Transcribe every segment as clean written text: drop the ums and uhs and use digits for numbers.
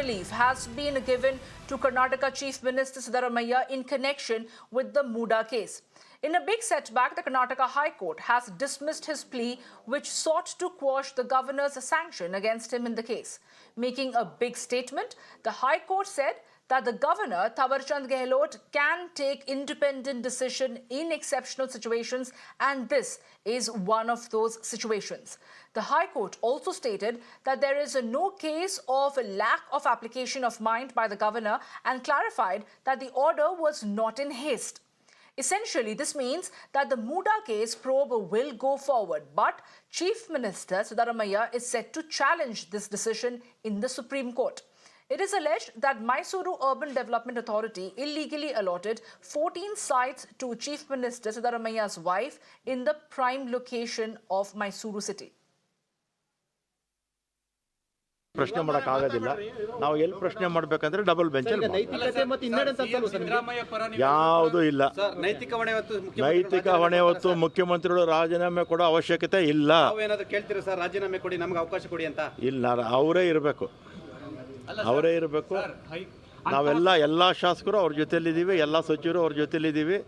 relief has been given to Karnataka Chief Minister Siddaramaiah in connection with the Muda case. In a big setback, the Karnataka High Court has dismissed his plea, which sought to quash the governor's sanction against him in the case. Making a big statement, the High Court said that the governor, Thawarchand Gehlot, can take independent decision in exceptional situations, and this is one of those situations. The High Court also stated that there is no case of lack of application of mind by the governor and clarified that the order was not in haste. Essentially, this means that the Muda case probe will go forward, but Chief Minister Siddaramaiah is set to challenge this decision in the Supreme Court. It is alleged that Mysuru Urban Development Authority illegally allotted 14 sites to Chief Minister Siddaramaiah's wife in the prime location of Mysuru city. ಪ್ರಶ್ನೆ ಮಾಡಕ್ಕೆ ಆಗೋದಿಲ್ಲ. ನಾವು ಎಲ್ಲಿ ಪ್ರಶ್ನೆ ಮಾಡಬೇಕಂದ್ರೆ double ಬೆಂಚಲ್ಲಿ ಯಾವುದೂ ಇಲ್ಲ. ನೈತಿಕ ಹೊಣೆ ಹೊತ್ತು ಮುಖ್ಯಮಂತ್ರಿಗಳು ರಾಜೀನಾಮೆ ಕೊಡೋ ಅವಶ್ಯಕತೆ ಇಲ್ಲ. ಕೇಳ್ತೀರಾ ಸರ್, ರಾಜೀನಾಮೆ ಕೊಡಿ, ನಮ್ಗೆ ಅವಕಾಶ ಕೊಡಿ ಅಂತ? ಇಲ್ಲ, ಅವರೇ ಇರಬೇಕು. ನಾವೆಲ್ಲ ಎಲ್ಲ ಶಾಸಕರು ಅವ್ರ ಜೊತೆಲಿದ್ದೀವಿ, ಎಲ್ಲ ಸಚಿವರು ಅವ್ರ ಜೊತೆಲಿದ್ದೀವಿ.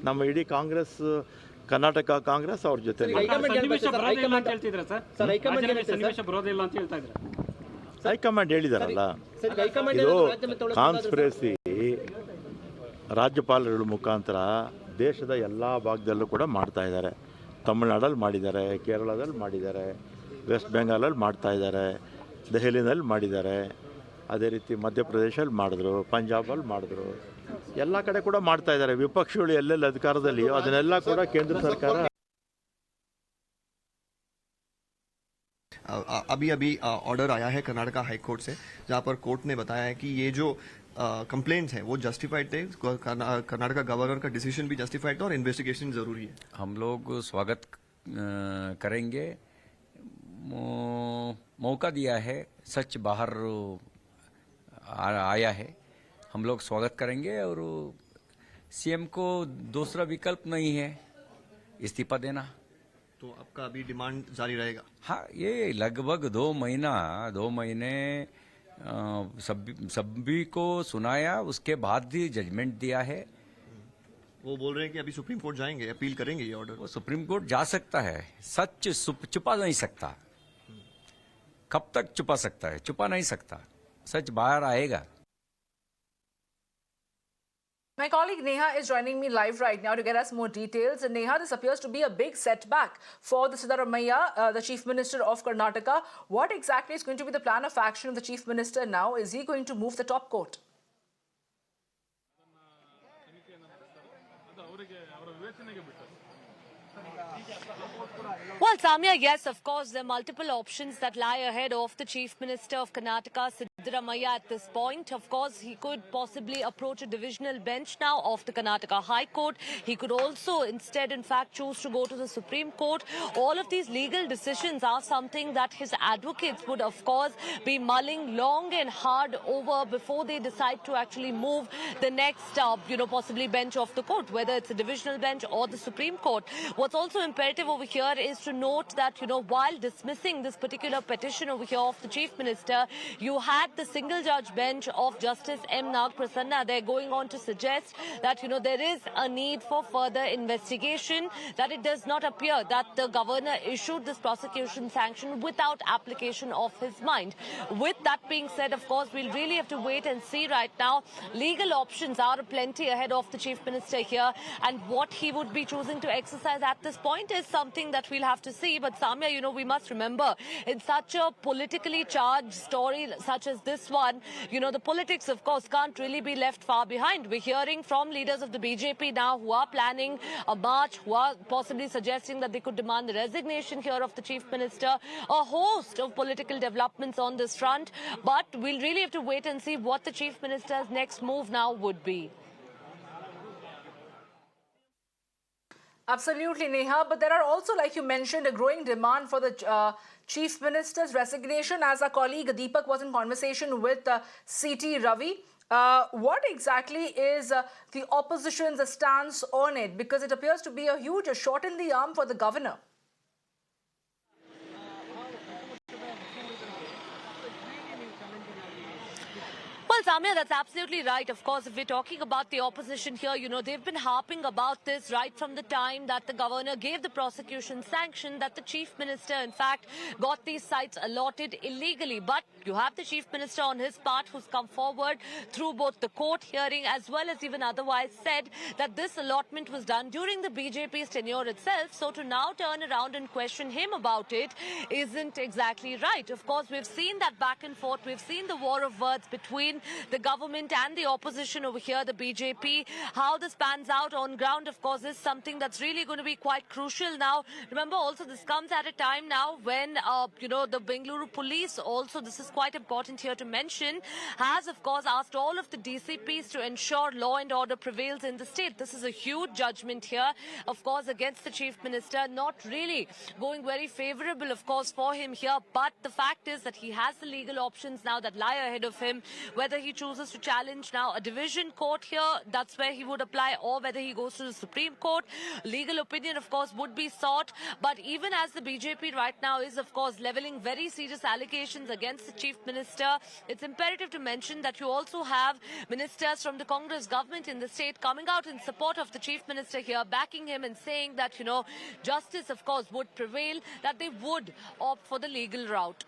ನಮ್ಮ ಇಡೀ ಕಾಂಗ್ರೆಸ್, ಕರ್ನಾಟಕ ಕಾಂಗ್ರೆಸ್ ಅವ್ರ ಜೊತೆ. ಹೈಕಮಾಂಡ್ ಹೇಳಿದಾರಲ್ಲ, ಇದು ಕಾನ್ಸ್ಪಿರಸಿ ರಾಜ್ಯಪಾಲರುಗಳ ಮುಖಾಂತರ ದೇಶದ ಎಲ್ಲ ಭಾಗದಲ್ಲೂ ಕೂಡ ಮಾಡ್ತಾ ಇದ್ದಾರೆ. ತಮಿಳುನಾಡಲ್ಲಿ ಮಾಡಿದ್ದಾರೆ, ಕೇರಳದಲ್ಲಿ ಮಾಡಿದ್ದಾರೆ, ವೆಸ್ಟ್ ಬೆಂಗಾಲಲ್ಲಿ ಮಾಡ್ತಾ ಇದ್ದಾರೆ, ದೆಹಲಿನಲ್ಲಿ ಮಾಡಿದ್ದಾರೆ, ಅದೇ ರೀತಿ ಮಧ್ಯಪ್ರದೇಶಲ್ಲಿ ಮಾಡಿದ್ರು, ಪಂಜಾಬಲ್ಲಿ ಮಾಡಿದ್ರು, ಎಲ್ಲ ಕಡೆ ಕೂಡ ಮಾಡ್ತಾ ಇದ್ದಾರೆ. ವಿಪಕ್ಷಗಳು ಎಲ್ಲೆಲ್ಲಿ ಅಧಿಕಾರದಲ್ಲಿಯೋ ಅದನ್ನೆಲ್ಲ ಕೂಡ ಕೇಂದ್ರ ಸರ್ಕಾರ. अभी ऑर्डर आया है कर्नाटका हाई कोर्ट से, जहां पर कोर्ट ने बताया है कि ये जो कंप्लेंट्स हैं वो जस्टिफाइड थे, कर्नाटका गवर्नर का डिसीजन भी जस्टिफाइड था और इन्वेस्टिगेशन जरूरी है. हम लोग स्वागत करेंगे. मौका दिया है, सच बाहर आया है, हम लोग स्वागत करेंगे. और सीएम को दूसरा विकल्प नहीं है इस्तीफा देना. तो आपका अभी डिमांड जारी रहेगा? हाँ, ये लगभग 2 महीने सभी को सुनाया, उसके बाद ही जजमेंट दिया है. वो बोल रहे हैं कि अभी सुप्रीम कोर्ट जाएंगे, अपील करेंगे ये ऑर्डर. वो सुप्रीम कोर्ट जा सकता है, सच छुपा नहीं सकता. कब तक छुपा सकता है? छुपा नहीं सकता, सच बाहर आएगा. My colleague Neha is joining me live right now to get us more details. And Neha, this appears to be a big setback for the Siddaramaiah, the Chief Minister of Karnataka. What exactly is going to be the plan of action of the Chief Minister now? Is he going to move the top court? Well, Samya, yes, of course, there are multiple options that lie ahead of the Chief Minister of Karnataka, Siddaramaiah, at this point. Of course, he could possibly approach a divisional bench now of the Karnataka High Court. He could also instead, in fact, choose to go to the Supreme Court. All of these legal decisions are something that his advocates would, of course, be mulling long and hard over before they decide to actually move the next, possibly bench of the court, whether it's a divisional bench or the Supreme Court. What's also imperative over here is to note that, while dismissing this particular petition over here of the Chief Minister, you had the single judge bench of Justice M. Nagprasanna. They're going on to suggest that, there is a need for further investigation, that it does not appear that the governor issued this prosecution sanction without application of his mind. With that being said, of course, we'll really have to wait and see right now. Legal options are plenty ahead of the Chief Minister here, and what he would be choosing to exercise at this point is something that we'll have to see. But Samya, we must remember, in such a politically charged story such as this one, the politics, of course, can't really be left far behind. We're hearing from leaders of the BJP now who are planning a march, who are possibly suggesting that they could demand the resignation here of the Chief Minister. A host of political developments on this front, but we'll really have to wait and see what the Chief Minister's next move now would be. Absolutely, Neha. But there are also, like you mentioned, a growing demand for the Chief Minister's resignation. As our colleague Deepak was in conversation with C.T. Ravi, what exactly is the opposition's stance on it? Because it appears to be a huge shot in the arm for the governor. Well, Samia, that's absolutely right. Of course, if we're talking about the opposition here, they've been harping about this right from the time that the governor gave the prosecution sanction that the chief minister, in fact, got these sites allotted illegally. But you have the chief minister on his part who's come forward through both the court hearing as well as even otherwise said that this allotment was done during the BJP's tenure itself. So to now turn around and question him about it isn't exactly right. Of course, we've seen that back and forth. We've seen the war of words between the government and the opposition over here, the BJP. How this pans out on ground, of course, is something that's really going to be quite crucial now. Remember, also, this comes at a time now when, the Bengaluru police also, this is quite important here to mention, has, of course, asked all of the DCPs to ensure law and order prevails in the state. This is a huge judgment here, of course, against the chief minister, not really going very favorable, of course, for him here. But the fact is that he has the legal options now that lie ahead of him. Whether he chooses to challenge now a division court here, that's where he would apply, or whether he goes to the Supreme Court. Legal opinion, of course, would be sought. But even as the BJP right now is, of course, levelling very serious allegations against the chief minister, it's imperative to mention that you also have ministers from the Congress government in the state coming out in support of the chief minister here, backing him and saying that, justice, of course, would prevail, that they would opt for the legal route.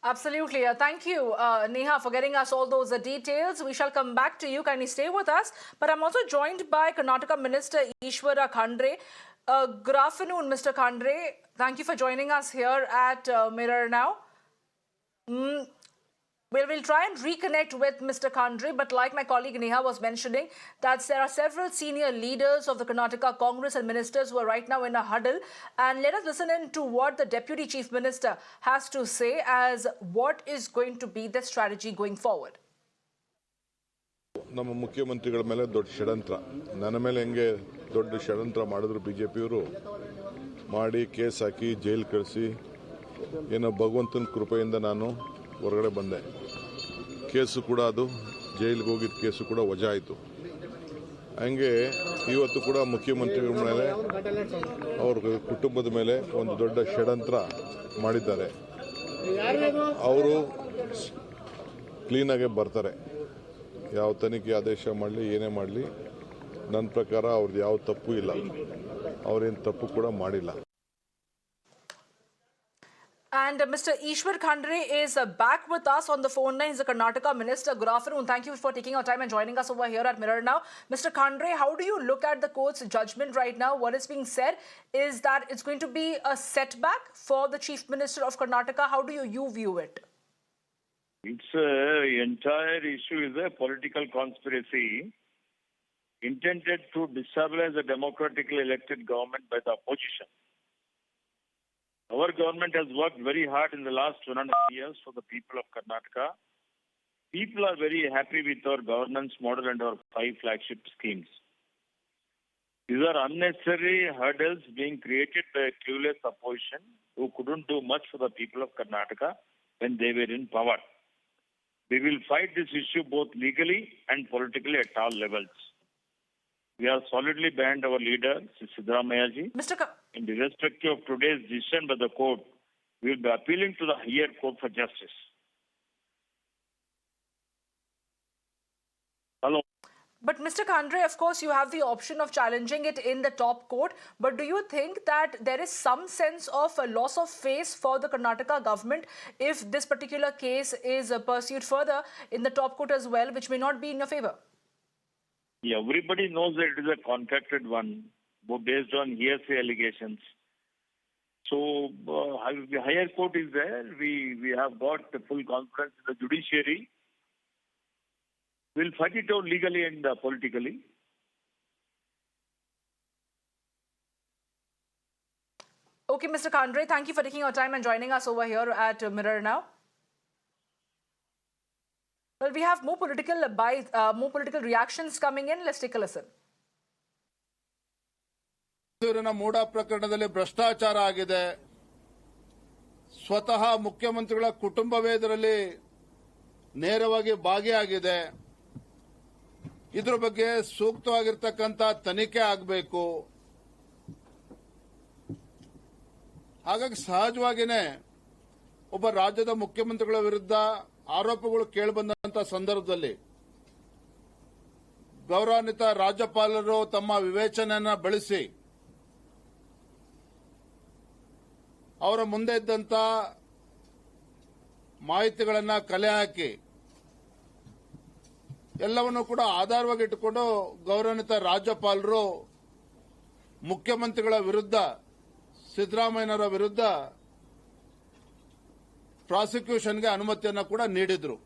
Absolutely. Thank you, Neha, for getting us all those details. We shall come back to you. Kindly stay with us. But I'm also joined by Karnataka Minister Ishwara Khandre. Good afternoon, Mr. Khandre. Thank you for joining us here at Mirror Now. We'll try and reconnect with Mr. Khandre, but like my colleague Neha was mentioning, that there are several senior leaders of the Karnataka Congress and ministers who are right now in a huddle. And let us listen in to what the Deputy Chief Minister has to say as what is going to be the strategy going forward. ನಮ್ಮ ಮುಖ್ಯಮಂತ್ರಿಗಳ ಮೇಲೆ ದೊಡ್ಡ ಷಡ್ಯಂತ್ರ ನನ್ನ ಮೇಲೆ ಹೆಂಗೆ ದೊಡ್ಡ ಷಡ್ಯಂತ್ರ ಮಾಡಿದ್ರು ಬಿಜೆಪಿಯವರು ಮಾಡಿ ಕೇಸ್ ಹಾಕಿ ಜೈಲ್ ಕಳಿಸಿ ಏನೋ ಭಗವಂತನ ಕೃಪೆಯಿಂದ ನಾನು ಹೊರಗಡೆ ಬಂದೆ ಕೇಸು ಕೂಡ ಅದು ಜೈಲಿಗೆ ಹೋಗಿದ್ದ ಕೇಸು ಕೂಡ ವಜಾ ಆಯಿತು ಹಂಗೆ ಇವತ್ತು ಕೂಡ ಮುಖ್ಯಮಂತ್ರಿಗಳ ಮೇಲೆ ಅವ್ರ ಕುಟುಂಬದ ಮೇಲೆ ಒಂದು ದೊಡ್ಡ ಷಡ್ಯಂತ್ರ ಮಾಡಿದ್ದಾರೆ ಅವರು ಕ್ಲೀನಾಗೆ ಬರ್ತಾರೆ ಯಾವ ತನಿಖೆ ಆದೇಶ ಮಾಡಲಿ ಏನೇ ಮಾಡಲಿ ನನ್ನ ಪ್ರಕಾರ ಅವ್ರದ್ದು ಯಾವ ತಪ್ಪು ಇಲ್ಲ ಅವರೇನು ತಪ್ಪು ಕೂಡ ಮಾಡಿಲ್ಲ. And Mr. Ishwar Khandre is back with us on the phone line. He's the Karnataka Minister. Good afternoon. Thank you for taking your time and joining us over here at Mirror Now. Mr. Khandre, how do you look at the court's judgment right now? What is being said is that it's going to be a setback for the Chief Minister of Karnataka. How do you view it? It's entire issue is a political conspiracy intended to destabilize a democratically elected government by the opposition. Our government has worked very hard in the last 1.5 years for the people of Karnataka. People are very happy with our governance model and our 5 flagship schemes. These are unnecessary hurdles being created by a clueless opposition who couldn't do much for the people of Karnataka when they were in power. We will fight this issue both legally and politically at all levels. We are solidly behind our leader, Siddaramaiah ji. In the respect of today's decision by the court, we will be appealing to the higher court for justice. Hello. But Mr. Khandre, of course, you have the option of challenging it in the top court. But do you think that there is some sense of a loss of face for the Karnataka government if this particular case is pursued further in the top court as well, which may not be in your favor? Yeah, everybody knows that it is a contracted one, but based on hearsay allegations. So, the higher court is there. We have got the full confidence in the judiciary. We'll fight it out legally and politically. Okay, Mr. Khandre, thank you for taking your time and joining us over here at Mirror Now. Well, we have more political reactions coming in. Let's take a listen. ಮೂಡ ಪ್ರಕರಣದಲ್ಲಿ ಭ್ರಷ್ಟಾಚಾರ ಆಗಿದೆ. ಸ್ವತಃ ಮುಖ್ಯಮಂತ್ರಿಗಳ ಕುಟುಂಬವೇ ಇದರಲ್ಲಿ ನೇರವಾಗಿ ಭಾಗಿಯಾಗಿದೆ. ಇದರ ಬಗ್ಗೆ ಸೂಕ್ತವಾಗಿರತಕ್ಕಂತ ತನಿಖೆ ಆಗಬೇಕು. ಹಾಗಾಗಿ ಸಹಜವಾಗಿಯೇ ಒಬ್ಬ ರಾಜ್ಯದ ಮುಖ್ಯಮಂತ್ರಿಗಳ ವಿರುದ್ಧ ಆರೋಪಗಳು ಕೇಳಿಬಂದಂತ ಸಂದರ್ಭದಲ್ಲಿ ಗೌರವಾನ್ವಿತ ರಾಜ್ಯಪಾಲರು ತಮ್ಮ ವಿವೇಚನೆಯನ್ನ ಬಳಸಿ ಅವರ ಮುಂದೆ ಇದ್ದಂತ ಮಾಹಿತಿಗಳನ್ನ ಕಲೆ ಹಾಕಿ ಎಲ್ಲವನ್ನೂ ಕೂಡ ಆಧಾರವಾಗಿ ಇಟ್ಟುಕೊಂಡು ಗೌರವಾನ್ವಿತ ರಾಜ್ಯಪಾಲರು ಮುಖ್ಯಮಂತ್ರಿಗಳ ವಿರುದ್ಧ ಸಿದ್ದರಾಮಯ್ಯನವರ ವಿರುದ್ಧ ಪ್ರಾಸಿಕ್ಯೂಷನ್ಗೆ ಅನುಮತಿಯನ್ನು ಕೂಡ ನೀಡಿದ್ರು.